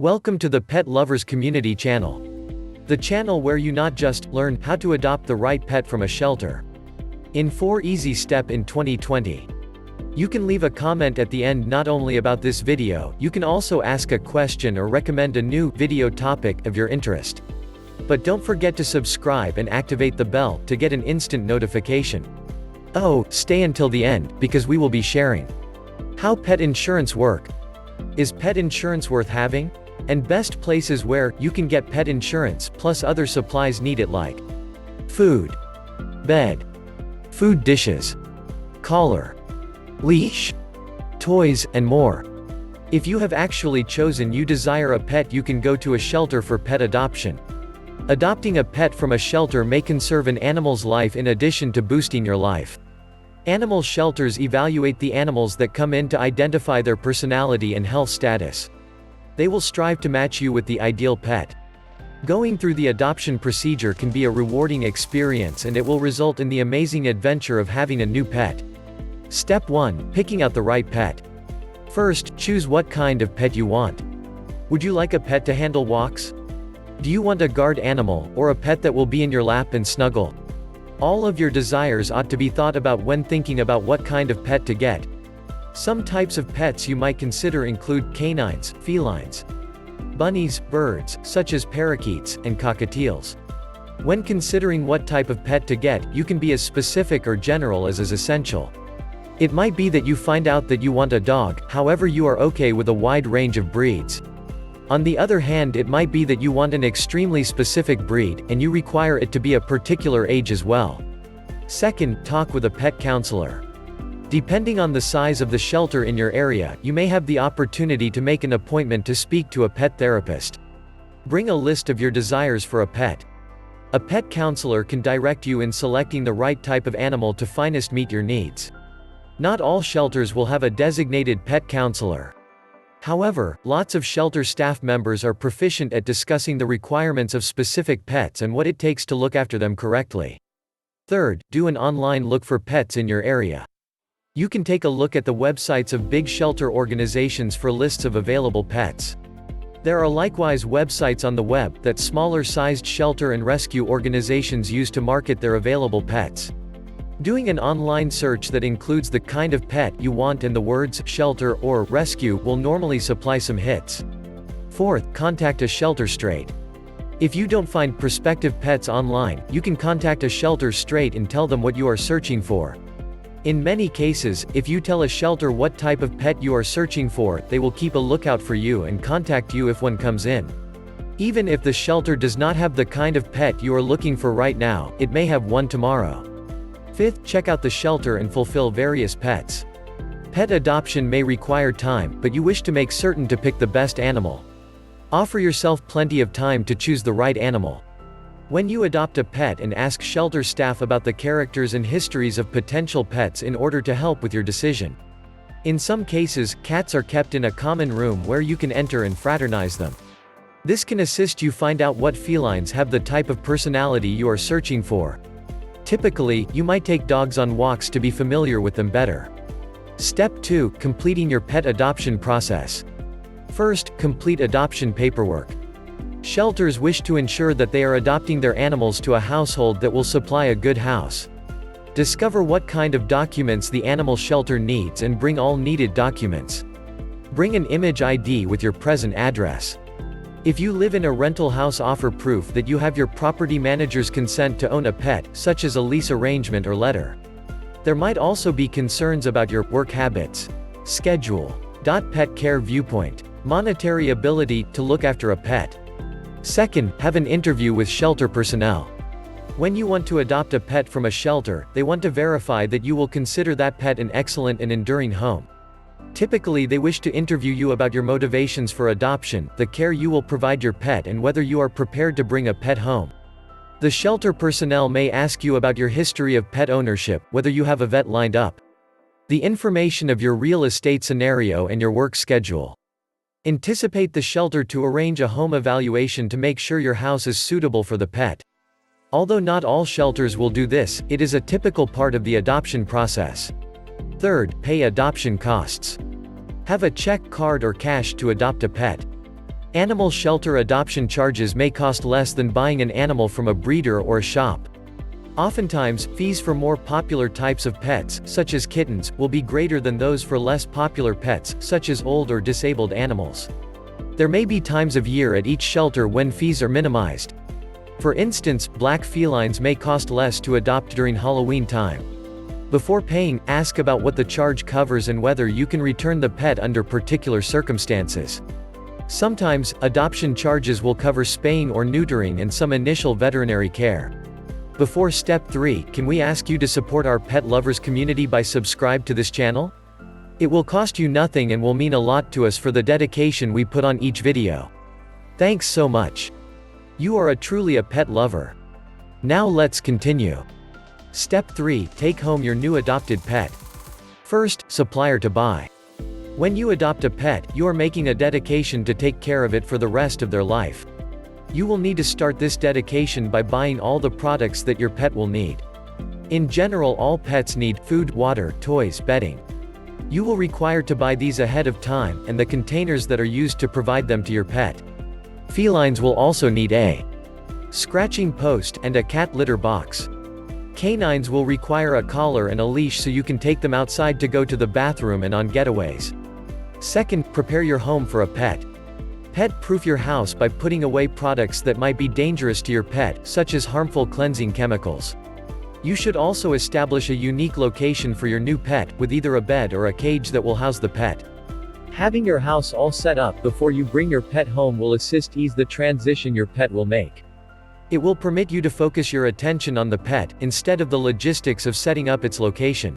Welcome to the Pet Lovers Community channel. The channel where you not just learn how to adopt the right pet from a shelter. In 4 easy steps in 2020. You can leave a comment at the end not only about this video, you can also ask a question or recommend a new video topic of your interest. But don't forget to subscribe and activate the bell to get an instant notification. Oh, stay until the end, because we will be sharing how pet insurance work. Is pet insurance worth having? And best places where you can get pet insurance plus other supplies needed like food, bed, food dishes, collar, leash, toys, and more. If you have actually chosen you desire a pet, you can go to a shelter for pet adoption. Adopting a pet from a shelter may conserve an animal's life in addition to boosting your life. Animal shelters evaluate the animals that come in to identify their personality and health status. They will strive to match you with the ideal pet. Going through the adoption procedure can be a rewarding experience, and it will result in the amazing adventure of having a new pet. Step 1. Picking out the right pet. First, choose what kind of pet you want. Would you like a pet to handle walks? Do you want a guard animal, or a pet that will be in your lap and snuggle? All of your desires ought to be thought about when thinking about what kind of pet to get. Some types of pets you might consider include canines, felines, bunnies, birds, such as parakeets, and cockatiels. When considering what type of pet to get, you can be as specific or general as is essential. It might be that you find out that you want a dog, however you are okay with a wide range of breeds. On the other hand, it might be that you want an extremely specific breed, and you require it to be a particular age as well. Second, talk with a pet counselor. Depending on the size of the shelter in your area, you may have the opportunity to make an appointment to speak to a pet therapist. Bring a list of your desires for a pet. A pet counselor can direct you in selecting the right type of animal to finest meet your needs. Not all shelters will have a designated pet counselor. However, lots of shelter staff members are proficient at discussing the requirements of specific pets and what it takes to look after them correctly. Third, do an online look for pets in your area. You can take a look at the websites of big shelter organizations for lists of available pets. There are likewise websites on the web that smaller-sized shelter and rescue organizations use to market their available pets. Doing an online search that includes the kind of pet you want and the words shelter or rescue will normally supply some hits. Fourth, contact a shelter straight. If you don't find prospective pets online, you can contact a shelter straight and tell them what you are searching for. In many cases, if you tell a shelter what type of pet you are searching for, they will keep a lookout for you and contact you if one comes in. Even if the shelter does not have the kind of pet you are looking for right now, it may have one tomorrow. Fifth, check out the shelter and fulfill various pets. Pet adoption may require time, but you wish to make certain to pick the best animal. Offer yourself plenty of time to choose the right animal. When you adopt a pet, and ask shelter staff about the characters and histories of potential pets in order to help with your decision. In some cases, cats are kept in a common room where you can enter and fraternize them. This can assist you find out what felines have the type of personality you are searching for. Typically, you might take dogs on walks to be familiar with them better. Step 2. Completing your pet adoption process. First, complete adoption paperwork. Shelters wish to ensure that they are adopting their animals to a household that will supply a good house. Discover what kind of documents the animal shelter needs and bring all needed documents. Bring an image ID with your present address. If you live in a rental house, offer proof that you have your property manager's consent to own a pet, such as a lease arrangement or letter. There might also be concerns about your work habits, schedule, pet care viewpoint, monetary ability to look after a pet. Second, have an interview with shelter personnel. When you want to adopt a pet from a shelter, they want to verify that you will consider that pet an excellent and enduring home. Typically, they wish to interview you about your motivations for adoption, the care you will provide your pet, and whether you are prepared to bring a pet home. The shelter personnel may ask you about your history of pet ownership, whether you have a vet lined up, the information of your real estate scenario, and your work schedule. Anticipate the shelter to arrange a home evaluation to make sure your house is suitable for the pet. Although not all shelters will do this, it is a typical part of the adoption process. Third, pay adoption costs. Have a check, card, or cash to adopt a pet. Animal shelter adoption charges may cost less than buying an animal from a breeder or a shop. Oftentimes, fees for more popular types of pets, such as kittens, will be greater than those for less popular pets, such as old or disabled animals. There may be times of year at each shelter when fees are minimized. For instance, black felines may cost less to adopt during Halloween time. Before paying, ask about what the charge covers and whether you can return the pet under particular circumstances. Sometimes, adoption charges will cover spaying or neutering and some initial veterinary care. Before step 3, can we ask you to support our pet lovers community by subscribe to this channel? It will cost you nothing and will mean a lot to us for the dedication we put on each video. Thanks so much. You are truly a pet lover. Now let's continue. Step 3, take home your new adopted pet. First, supplier to buy. When you adopt a pet, you are making a dedication to take care of it for the rest of their life. You will need to start this dedication by buying all the products that your pet will need. In general, all pets need food, water, toys, bedding. You will require to buy these ahead of time, and the containers that are used to provide them to your pet. Felines will also need a scratching post and a cat litter box. Canines will require a collar and a leash so you can take them outside to go to the bathroom and on getaways. Second, prepare your home for a pet. Pet-proof your house by putting away products that might be dangerous to your pet, such as harmful cleansing chemicals. You should also establish a unique location for your new pet, with either a bed or a cage that will house the pet. Having your house all set up before you bring your pet home will assist ease the transition your pet will make. It will permit you to focus your attention on the pet, instead of the logistics of setting up its location.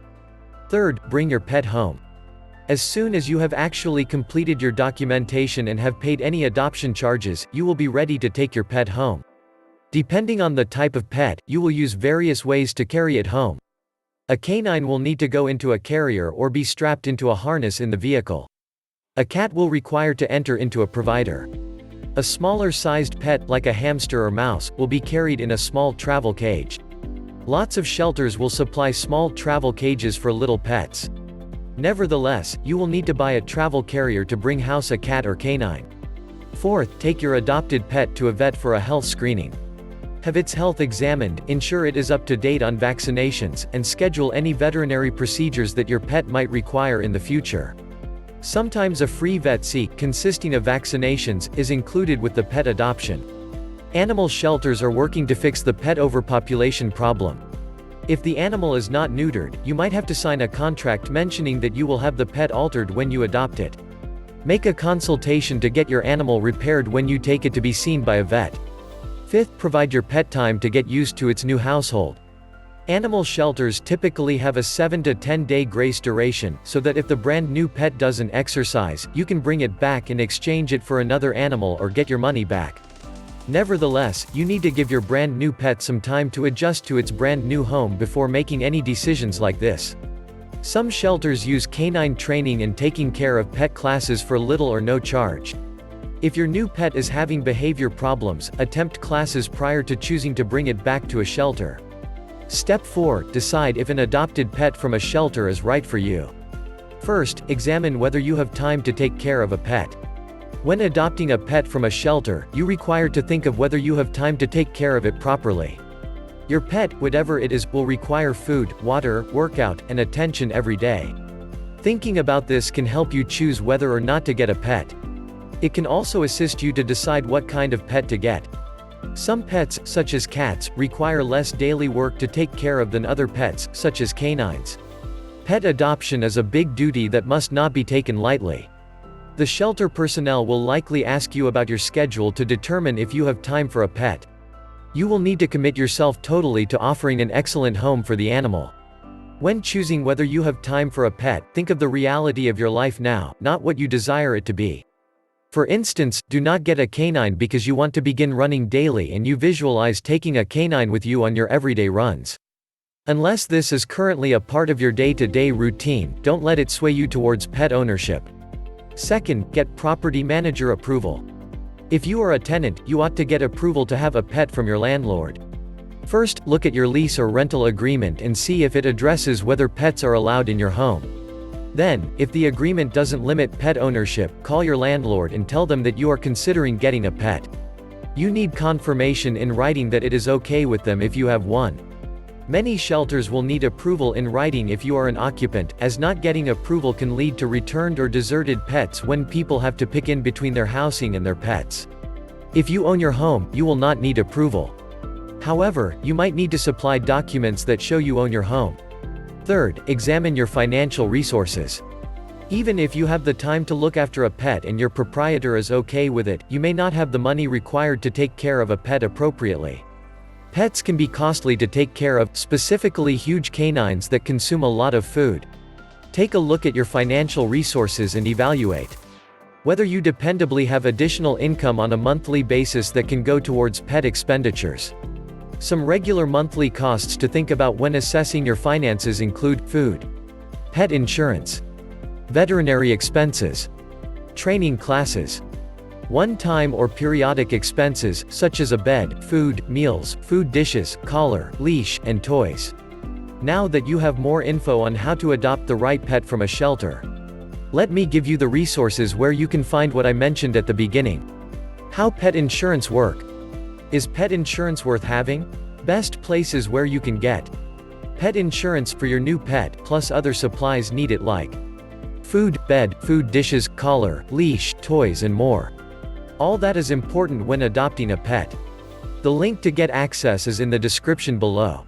Third, bring your pet home. As soon as you have actually completed your documentation and have paid any adoption charges, you will be ready to take your pet home. Depending on the type of pet, you will use various ways to carry it home. A canine will need to go into a carrier or be strapped into a harness in the vehicle. A cat will require to enter into a provider. A smaller-sized pet, like a hamster or mouse, will be carried in a small travel cage. Lots of shelters will supply small travel cages for little pets. Nevertheless, you will need to buy a travel carrier to bring house a cat or canine. Fourth, take your adopted pet to a vet for a health screening. Have its health examined, ensure it is up to date on vaccinations, and schedule any veterinary procedures that your pet might require in the future. Sometimes a free vet seat, consisting of vaccinations, is included with the pet adoption. Animal shelters are working to fix the pet overpopulation problem. If the animal is not neutered, you might have to sign a contract mentioning that you will have the pet altered when you adopt it. Make a consultation to get your animal repaired when you take it to be seen by a vet. Fifth, provide your pet time to get used to its new household. Animal shelters typically have a 7 to 10 day grace duration, so that if the brand new pet doesn't exercise, you can bring it back and exchange it for another animal or get your money back. Nevertheless, you need to give your brand new pet some time to adjust to its brand new home before making any decisions like this. Some shelters use canine training and taking care of pet classes for little or no charge. If your new pet is having behavior problems, attempt classes prior to choosing to bring it back to a shelter. Step 4, decide if an adopted pet from a shelter is right for you. First, examine whether you have time to take care of a pet. When adopting a pet from a shelter, you require to think of whether you have time to take care of it properly. Your pet, whatever it is, will require food, water, workout, and attention every day. Thinking about this can help you choose whether or not to get a pet. It can also assist you to decide what kind of pet to get. Some pets, such as cats, require less daily work to take care of than other pets, such as canines. Pet adoption is a big duty that must not be taken lightly. The shelter personnel will likely ask you about your schedule to determine if you have time for a pet. You will need to commit yourself totally to offering an excellent home for the animal. When choosing whether you have time for a pet, think of the reality of your life now, not what you desire it to be. For instance, do not get a canine because you want to begin running daily and you visualize taking a canine with you on your everyday runs. Unless this is currently a part of your day-to-day routine, don't let it sway you towards pet ownership. Second, get property manager approval. If you are a tenant, you ought to get approval to have a pet from your landlord. First, look at your lease or rental agreement and see if it addresses whether pets are allowed in your home. Then, if the agreement doesn't limit pet ownership, call your landlord and tell them that you are considering getting a pet. You need confirmation in writing that it is okay with them if you have one. Many shelters will need approval in writing if you are an occupant, as not getting approval can lead to returned or deserted pets when people have to pick in between their housing and their pets. If you own your home, you will not need approval. However, you might need to supply documents that show you own your home. Third, examine your financial resources. Even if you have the time to look after a pet and your proprietor is okay with it, you may not have the money required to take care of a pet appropriately. Pets can be costly to take care of, specifically huge canines that consume a lot of food. Take a look at your financial resources and evaluate whether you dependably have additional income on a monthly basis that can go towards pet expenditures. Some regular monthly costs to think about when assessing your finances include food, pet insurance, veterinary expenses, training classes, one-time or periodic expenses, such as a bed, food, meals, food dishes, collar, leash, and toys. Now that you have more info on how to adopt the right pet from a shelter, let me give you the resources where you can find what I mentioned at the beginning. How pet insurance work. Is pet insurance worth having? Best places where you can get pet insurance for your new pet, plus other supplies needed like food, bed, food dishes, collar, leash, toys and more. All that is important when adopting a pet. The link to get access is in the description below.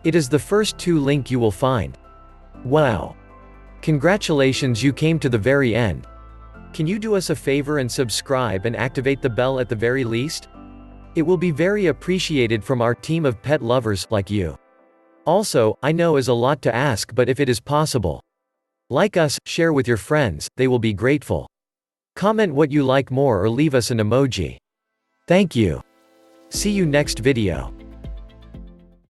It is the first 2 link you will find. Wow! Congratulations, you came to the very end. Can you do us a favor and subscribe and activate the bell at the very least? It will be very appreciated from our team of pet lovers like you. Also, I know is a lot to ask, but if it is possible, like us, share with your friends, they will be grateful. Comment what you like more or leave us an emoji. Thank you. See you next video.